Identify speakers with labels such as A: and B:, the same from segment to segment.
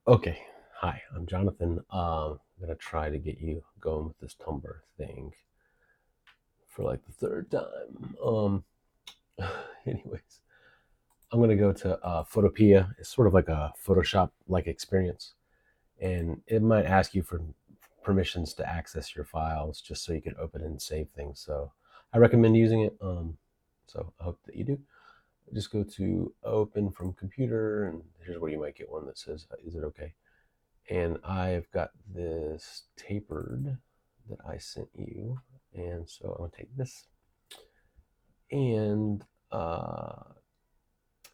A: Okay, hi, I'm Jonathan. I'm gonna try to get you going with this tumbler thing for like the third time. Anyways, I'm gonna go to photopea. It's sort of like a Photoshop-like experience, and it might ask you for permissions to access your files just so you can open and save things. So I recommend using it. So I hope that you do. Just go to open from computer, and here's where you might get one that says, "Is it okay?" And I've got this tapered that I sent you. And so I'm gonna take this and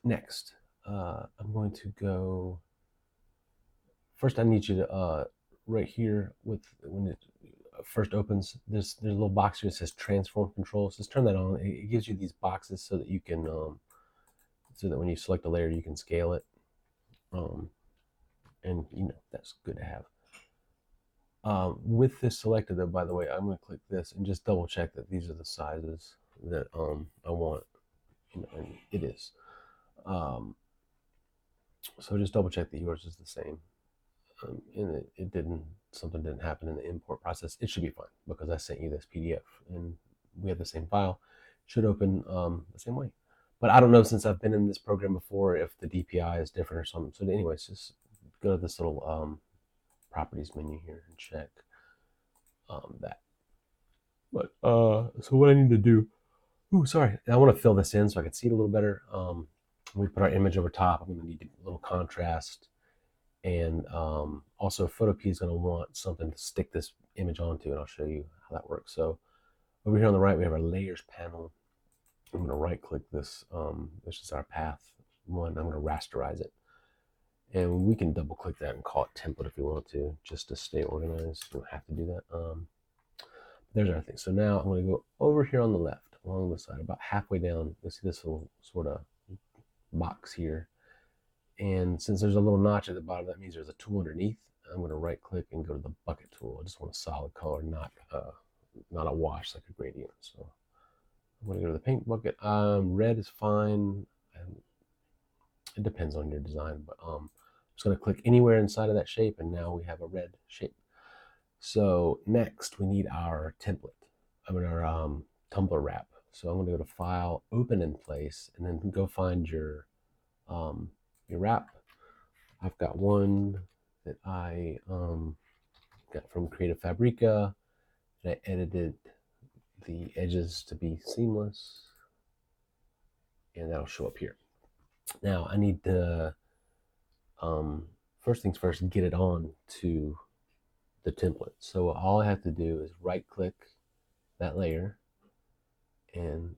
A: next, I'm going to go first. I need you to right here with when it first opens, there's a little box here that says transform controls. Just turn that on. It gives you these boxes so that you can so that when you select a layer you can scale it, um, and that's good to have. With this selected, though, by the way, I'm going to click this and just double check that these are the sizes that I want, and it is. Um, so just double check that yours is the same. And it didn't, something didn't happen in the import process. It should be fine because I sent you this PDF and we have the same file. It should open the same way. But I don't know, since I've been in this program before, if the DPI is different or something. So anyways, just go to this little properties menu here and check that. But so what I need to do, ooh, sorry, I want to fill this in so I can see it a little better. We put our image over top. I'm going to need a little contrast, and also photopea is going to want something to stick this image onto, and I'll show you how that works. So over here on the right, we have our layers panel. I'm going to right click this. This is our path one. I'm going to rasterize it, and we can double click that and call it template if you want to, just to stay organized. You don't have to do that. There's our thing. So now I'm going to go over here on the left, along the side, about halfway down. You'll see this little sort of box here. And since there's a little notch at the bottom, that means there's a tool underneath. I'm going to right click and go to the bucket tool. I just want a solid color, not a wash like a gradient. So I'm going to go to the paint bucket. Red is fine. It depends on your design, but I'm just going to click anywhere inside of that shape, and now we have a red shape. So next we need our template. I mean our tumbler wrap. So I'm going to go to File, Open in Place, and then go find your wrap. I've got one that I got from Creative Fabrica, and I edited the edges to be seamless, and that'll show up here. Now I need to first things first, get it on to the template. So all I have to do is right click that layer and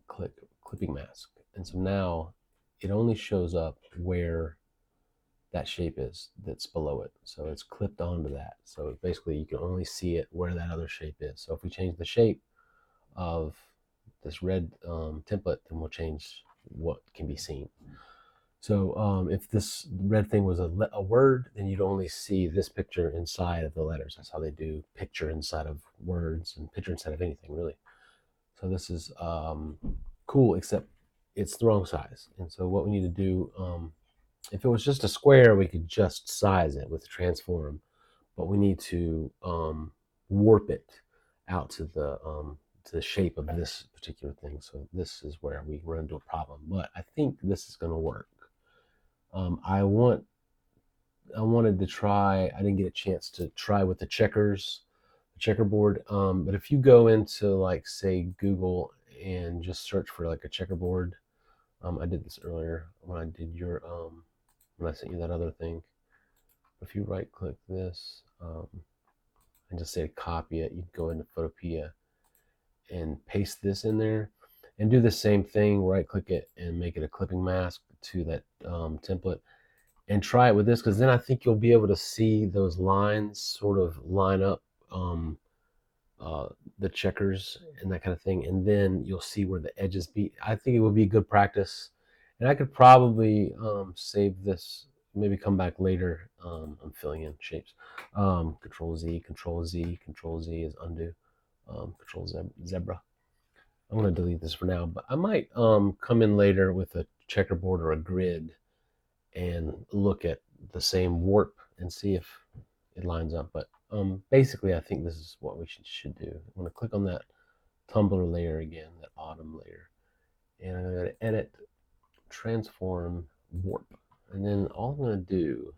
A: click clipping mask. And so now it only shows up where that shape is that's below it. So it's clipped onto that. So basically you can only see it where that other shape is. So if we change the shape of this red template, then we'll change what can be seen. So if this red thing was a word, then you'd only see this picture inside of the letters. That's how they do picture inside of words and picture inside of anything, really. So this is cool, except it's the wrong size. And so what we need to do, if it was just a square, we could just size it with transform, but we need to warp it out to the shape of this particular thing. So this is where we run into a problem, but I think this is going to work. I wanted to try. I didn't get a chance to try with the checkerboard. But if you go into, like, say Google and just search for like a checkerboard, I did this earlier when I did your when I sent you that other thing. If you right click this and just say copy it, you'd go into photopea and paste this in there and do the same thing. Right click it and make it a clipping mask to that template, and try it with this, because then I think you'll be able to see those lines sort of line up, uh, the checkers and that kind of thing, and then you'll see where the edges be. I think it would be good practice, and I could probably save this, maybe come back later. I'm filling in shapes. Control Z, Control Z, Control Z is undo. Control zebra. I'm going to delete this for now, but I might come in later with a checkerboard or a grid and look at the same warp and see if it lines up. But basically, I think this is what we should do. I'm going to click on that tumbler layer again, that autumn layer, and I'm going to edit, transform, warp. And then all I'm going to do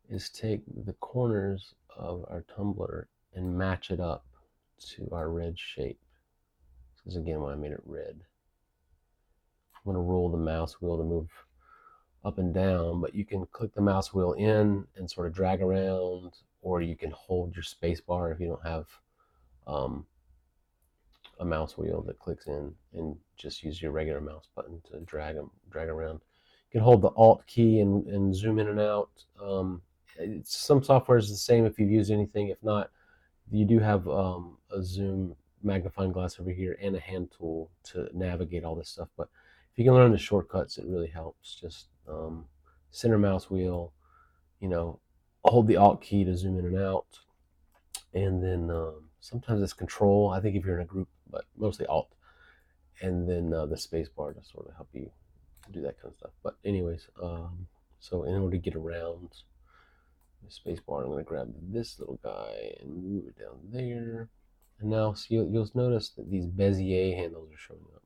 A: is take the corners of our tumbler and match it up to our red shape. This is again why I made it red. I'm going to roll the mouse wheel to move up and down, but you can click the mouse wheel in and sort of drag around, or you can hold your space bar if you don't have a mouse wheel that clicks in, and just use your regular mouse button to drag around. You can hold the Alt key and zoom in and out. Some software is the same if you've used anything. If not, you do have a zoom magnifying glass over here and a hand tool to navigate all this stuff. But if you can learn the shortcuts, it really helps. Just center mouse wheel, hold the Alt key to zoom in and out, and then sometimes it's Control. I think if you're in a group, but mostly Alt, and then the space bar to sort of help you do that kind of stuff. But anyways, so in order to get around the space bar, I'm going to grab this little guy and move it down there. And now, see, you'll notice that these Bezier handles are showing up.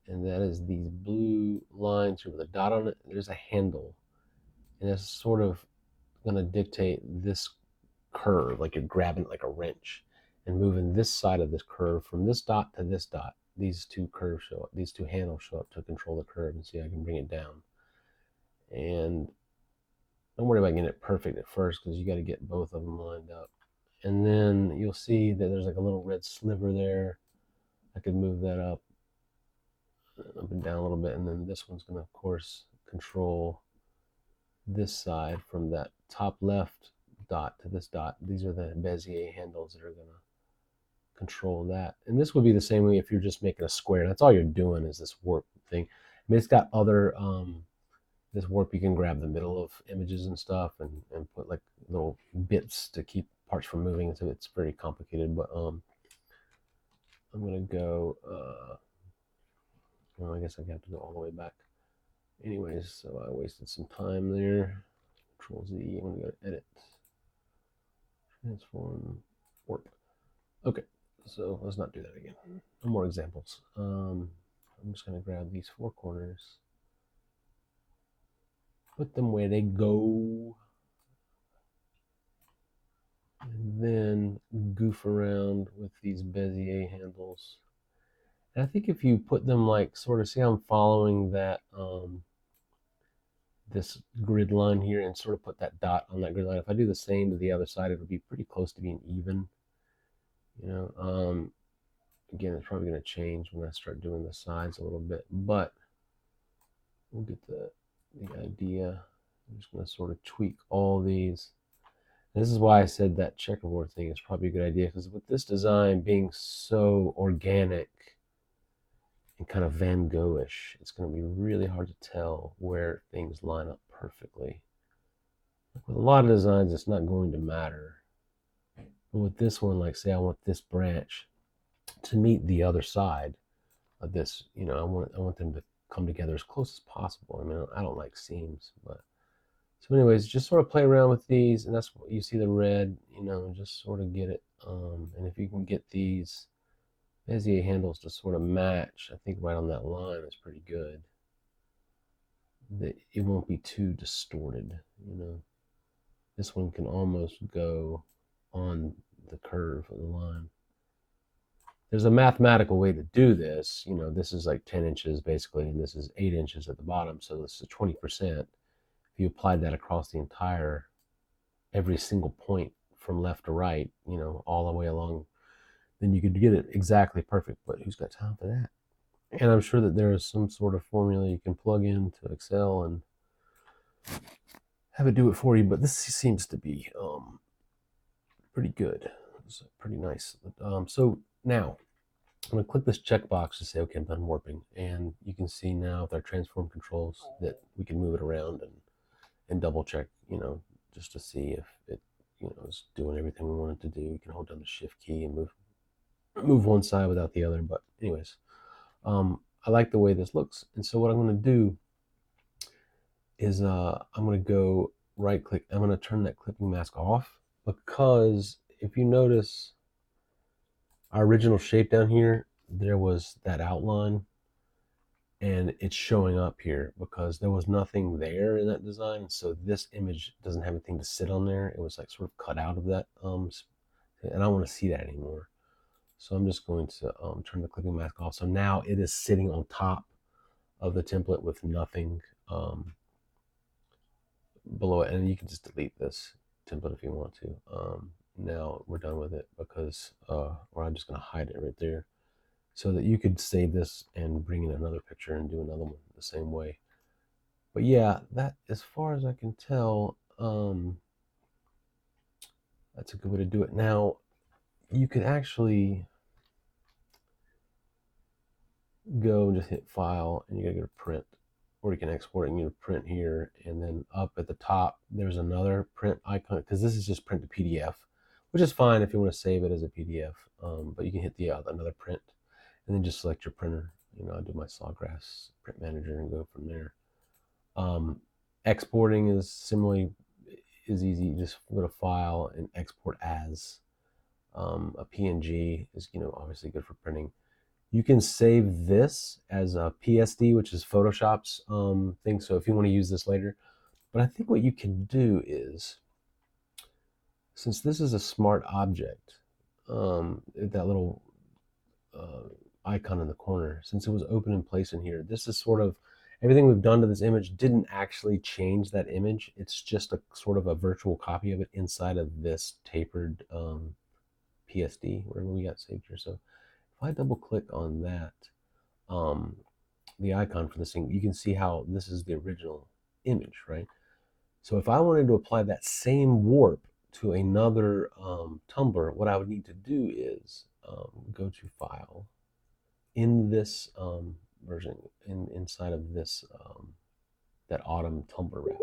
A: And that is these blue lines here with a dot on it. There's a handle. And it's sort of going to dictate this curve, like you're grabbing it like a wrench and moving this side of this curve from this dot to this dot. These two curves show up, these two handles show up to control the curve. And see, I can bring it down. And don't worry about getting it perfect at first, because you got to get both of them lined up. And then you'll see that there's like a little red sliver there. I could move that up and down a little bit. And then this one's going to, of course, control this side from that top left dot to this dot. These are the Bezier handles that are going to control that. And this would be the same way if you're just making a square. That's all you're doing is this warp thing. I mean, it's got other this warp, you can grab the middle of images and stuff and put like little bits to keep parts from moving. So it's very complicated, but I'm gonna go well, I guess I have to go all the way back anyways, so I wasted some time there. Control Z. I'm gonna go to edit, transform, warp. Okay, so let's not do that again. No more examples. I'm just gonna grab these four corners, put them where they go, and then goof around with these Bezier handles. And I think if you put them like sort of, see how I'm following that this grid line here, and sort of put that dot on that grid line. If I do the same to the other side, it'll be pretty close to being even. Again, it's probably going to change when I start doing the sides a little bit, but we'll get the idea. I'm just going to sort of tweak all these. This is why I said that checkerboard thing is probably a good idea, because with this design being so organic and kind of Van Gogh-ish, it's going to be really hard to tell where things line up perfectly. With a lot of designs, it's not going to matter. But with this one, like say I want this branch to meet the other side of this, I want them to come together as close as possible. I mean, I don't like seams, but so anyways, just sort of play around with these, and that's what you see the red, just sort of get it. And if you can get these Bezier handles to sort of match, I think right on that line is pretty good. That it won't be too distorted, This one can almost go on the curve of the line. There's a mathematical way to do this. This is like 10 inches basically, and this is 8 inches at the bottom, so this is 20%. If you applied that across the entire, every single point from left to right, all the way along, then you could get it exactly perfect. But who's got time for that? And I'm sure that there is some sort of formula you can plug into Excel and have it do it for you. But this seems to be pretty good. It's pretty nice. So now I'm going to click this checkbox to say, okay, I'm done warping. And you can see now with our transform controls that we can move it around and double check, just to see if it, is doing everything we want it to do. You can hold down the shift key and move one side without the other. But anyways, I like the way this looks. And so what I'm going to do is I'm going to go right click. I'm going to turn that clipping mask off, because if you notice our original shape down here, there was that outline, and it's showing up here because there was nothing there in that design. So this image doesn't have anything to sit on there. It was like sort of cut out of that, and I don't want to see that anymore. So I'm just going to turn the clipping mask off. So now it is sitting on top of the template with nothing below it. And you can just delete this template if you want to. Now we're done with it, because, or I'm just going to hide it right there, so that you could save this and bring in another picture and do another one the same way. But yeah, that, as far as I can tell, that's a good way to do it. Now, you could actually go and just hit File, and you gotta go to Print, or you can export it and you go to Print here, and then up at the top there's another print icon, because this is just print to PDF, which is fine if you want to save it as a PDF. But you can hit the another print, and then just select your printer. I do my Sawgrass print manager and go from there. Exporting is similarly easy. You just go to File and export as. A PNG is obviously good for printing. You can save this as a PSD, which is Photoshop's thing. So if you want to use this later, but I think what you can do is, since this is a smart object, that little icon in the corner, since it was open in place in here, this is sort of everything we've done to this image didn't actually change that image. It's just a sort of a virtual copy of it inside of this tapered PSD, wherever we got saved here. So if I double click on that, the icon for this thing, you can see how this is the original image, right? So if I wanted to apply that same warp to another tumbler, what I would need to do is go to File, in this version, inside of this that autumn tumbler wrap.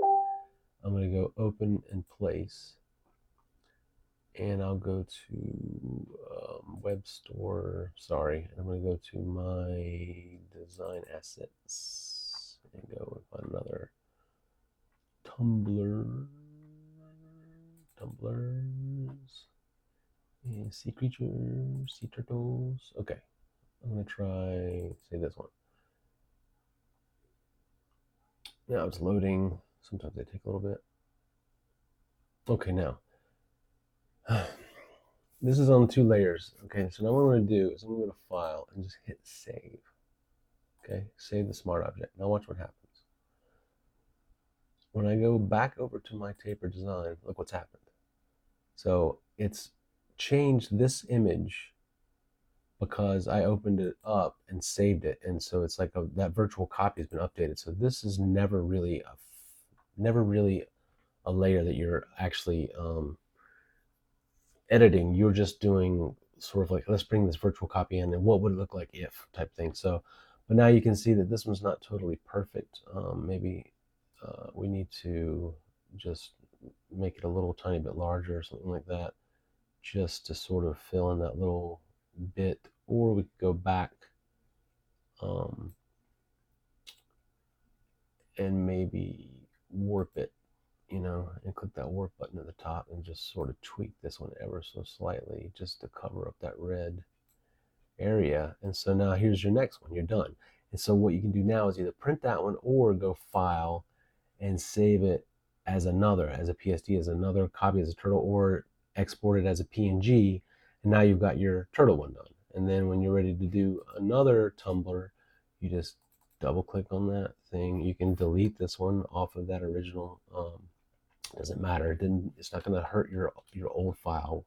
A: I'm going to go Open and Place, and I'll go to Web Store. Sorry, I'm going to go to my Design Assets and go and find another tumblers, and sea creatures, sea turtles. Okay, I'm going to try, say this one. Now it's loading. Sometimes they take a little bit. Okay, now. This is on 2 layers. Okay, so now what I'm going to do is I'm going to go to File and just hit Save. Okay, save the smart object. Now watch what happens. When I go back over to my taper design, look what's happened. So it's changed this image because I opened it up and saved it, and so it's like that virtual copy has been updated. So this is never really a layer that you're actually editing. You're just doing sort of like, let's bring this virtual copy in, and what would it look like if type thing. So, but now you can see that this one's not totally perfect. Maybe we need to just make it a little tiny bit larger or something like that, just to sort of fill in that little bit. Or we could go back and maybe warp it, and click that warp button at the top and just sort of tweak this one ever so slightly just to cover up that red area. And so now here's your next one. You're done. And so what you can do now is either print that one or go File and save it as a PSD, as another copy, as a turtle, or export it as a PNG. And now you've got your turtle one done. And then when you're ready to do another tumbler, you just double click on that thing. You can delete this one off of that original. Doesn't matter. It's not going to hurt your old file.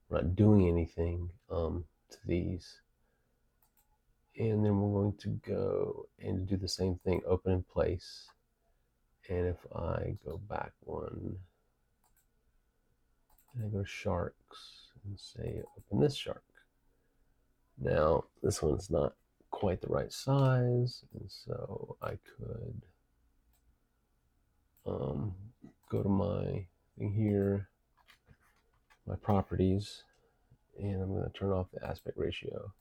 A: We're not doing anything to these. And then we're going to go and do the same thing, Open in Place. And if I go back one, and I go Sharks and say open this shark. Now this one's not quite the right size, and so I could go to my thing here, my properties, and I'm going to turn off the aspect ratio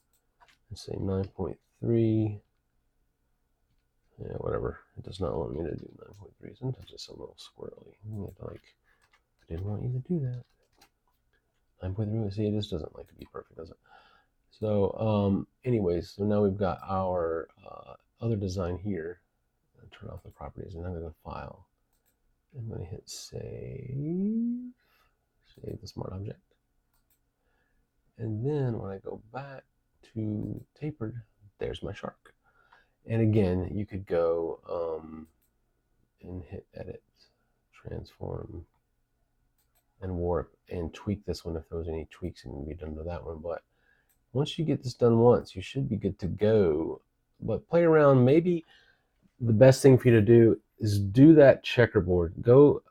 A: and say 9.3, Yeah, whatever. It does not want me to do 9.3. Sometimes it's a little squirrely. Like, I didn't want you to do that. 9.3. See, this doesn't like to be perfect, does it? So, anyways, so now we've got our other design here. Turn off the properties, and I'm going to go File. I'm going to hit Save. Save the smart object. And then when I go back to tapered, there's my shark. And again, you could go and hit Edit, Transform, and Warp, and tweak this one if there was any tweaks and be done to that one. But once you get this done once, you should be good to go. But play around. Maybe the best thing for you to do is do that checkerboard. Go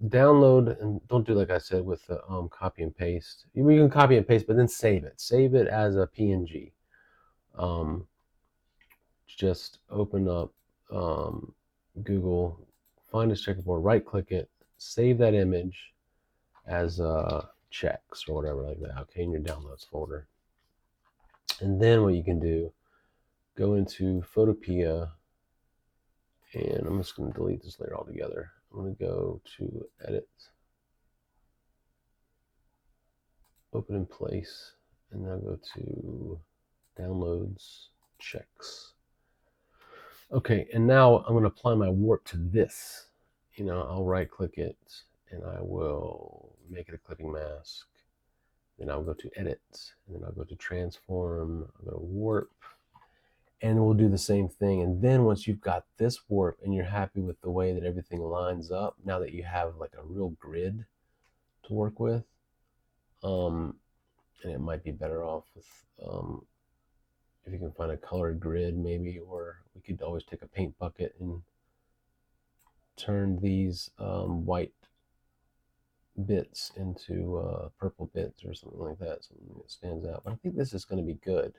A: download, and don't do like I said with the copy and paste. You can copy and paste, but then save it. Save it as a PNG. Just open up Google, find a checkerboard, right click it, save that image as checks or whatever like that, okay, in your downloads folder. And then what you can do, go into photopea, and I'm just going to delete this layer altogether. I'm going to go to Edit, Open in Place, and then I'll go to Downloads, Checks. Okay, and now I'm going to apply my warp to this. I'll right click it, and I will make it a clipping mask. Then I'll go to Edit, and then I'll go to Transform, I'll go to Warp, and we'll do the same thing. And then once you've got this warp and you're happy with the way that everything lines up, now that you have like a real grid to work with, and it might be better off with if you can find a colored grid maybe, or we could always take a paint bucket and turn these white bits into purple bits or something like that, something that stands out. But I think this is going to be good.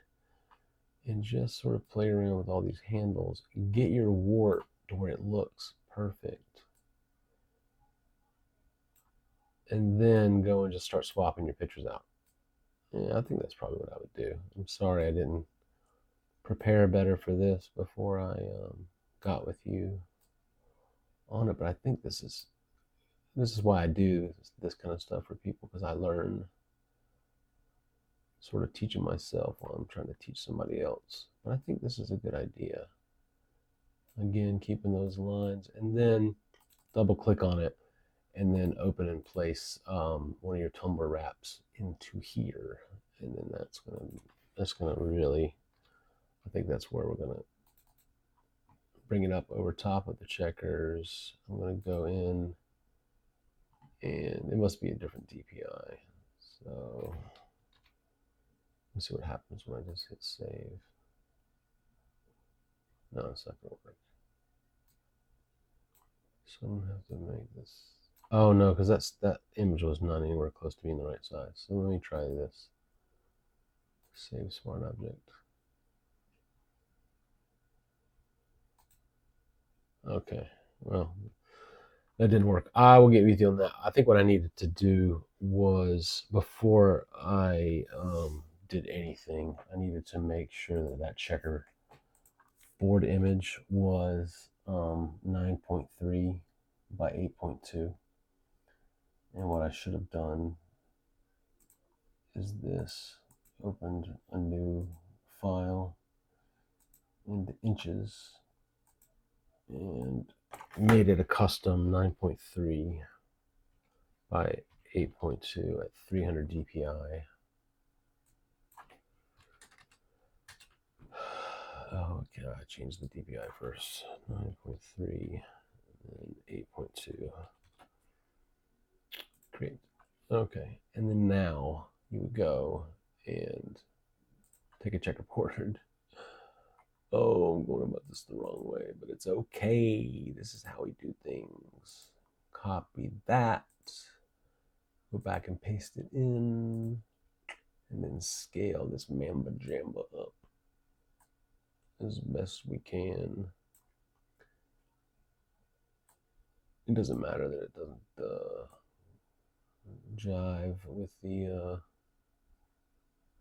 A: And just sort of play around with all these handles. Get your warp to where it looks perfect. And then go and just start swapping your pictures out. Yeah, I think that's probably what I would do. I'm sorry I didn't prepare better for this before I got with you on it, but I think this is why I do this kind of stuff for people, because I learn sort of teaching myself while I'm trying to teach somebody else. But I think this is a good idea. Again, keeping those lines, and then double click on it, and then open and place one of your tumbler wraps into here, and then that's gonna really, I think that's where we're gonna bring it up over top of the checkers. I'm gonna go in, and it must be a different DPI. So let's see what happens when I just hit save. No, it's not gonna work. So I'm gonna have to make this. Oh no, because that image was not anywhere close to being the right size. So let me try this. Save smart object. Okay, well, that didn't work. I will get with you on that. I think what I needed to do was, before I did anything, I needed to make sure that that checker board image was 9.3 by 8.2. And what I should have done is this: opened a new file into inches and made it a custom 9.3 by 8.2 at 300 DPI. Oh, okay, I changed the DPI first. 9.3 and 8.2. Great. Okay, and then now you would go and take a checkerboard. Oh, I'm going about this the wrong way, but it's okay. This is how we do things. Copy that. Go back and paste it in. And then scale this mamba jamba up as best we can. It doesn't matter that it doesn't jive with the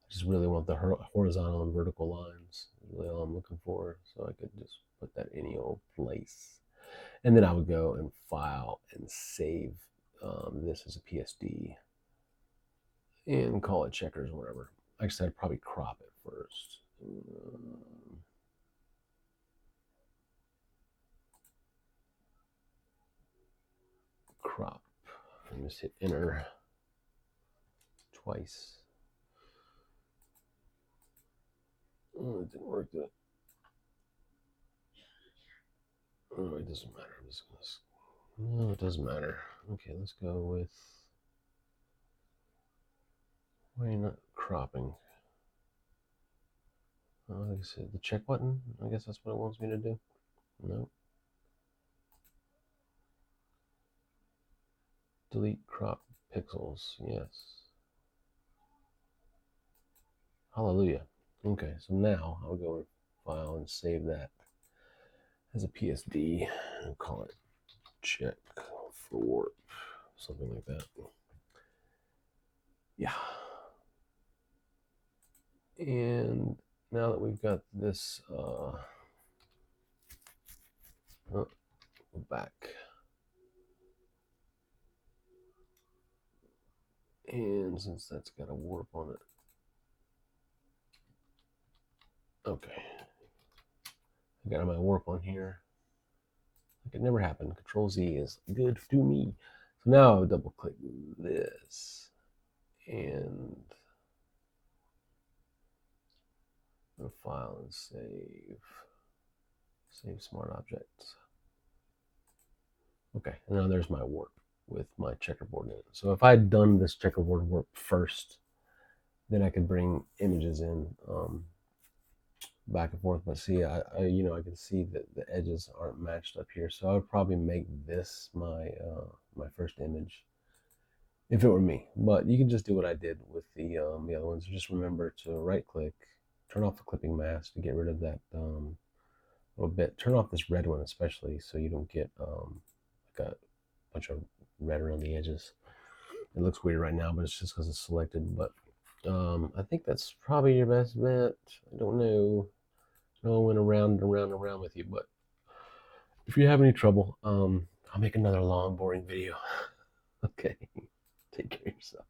A: I just really want the horizontal and vertical lines. Is really all I'm looking for. So I could just put that any old place. And then I would go and file and save this as a PSD and call it checkers or whatever. Like I said, I'd probably crop it first. Crop. And just hit enter twice. Oh, it didn't work. That. Oh, it doesn't matter. I'm just gonna. No, it doesn't matter. Okay, let's go with. Why are you not cropping? Like I said, the check button. I guess that's what it wants me to do. No. Delete crop pixels. Yes. Hallelujah. Okay, so now I'll go and file and save that as a PSD and call it check for warp, something like that. Yeah. And now that we've got this, go back. And since that's got a warp on it, okay. I got my warp on here. Like it never happened. Control Z is good to me. So now I'll double click this and file and save. Save smart objects. Okay, and now there's my warp with my checkerboard in it. So if I had done this checkerboard warp first, then I could bring images in back and forth. But see, I can see that the edges aren't matched up here. So I would probably make this my my first image if it were me. But you can just do what I did with the other ones. Just remember to right click, turn off the clipping mask to get rid of that little bit. Turn off this red one especially so you don't get like a bunch of red around the edges. It looks weird right now, but it's just because it's selected. But I think that's probably your best bet. I don't know. I went around and around and around with you, but if you have any trouble, I'll make another long, boring video. Okay. Take care of yourself.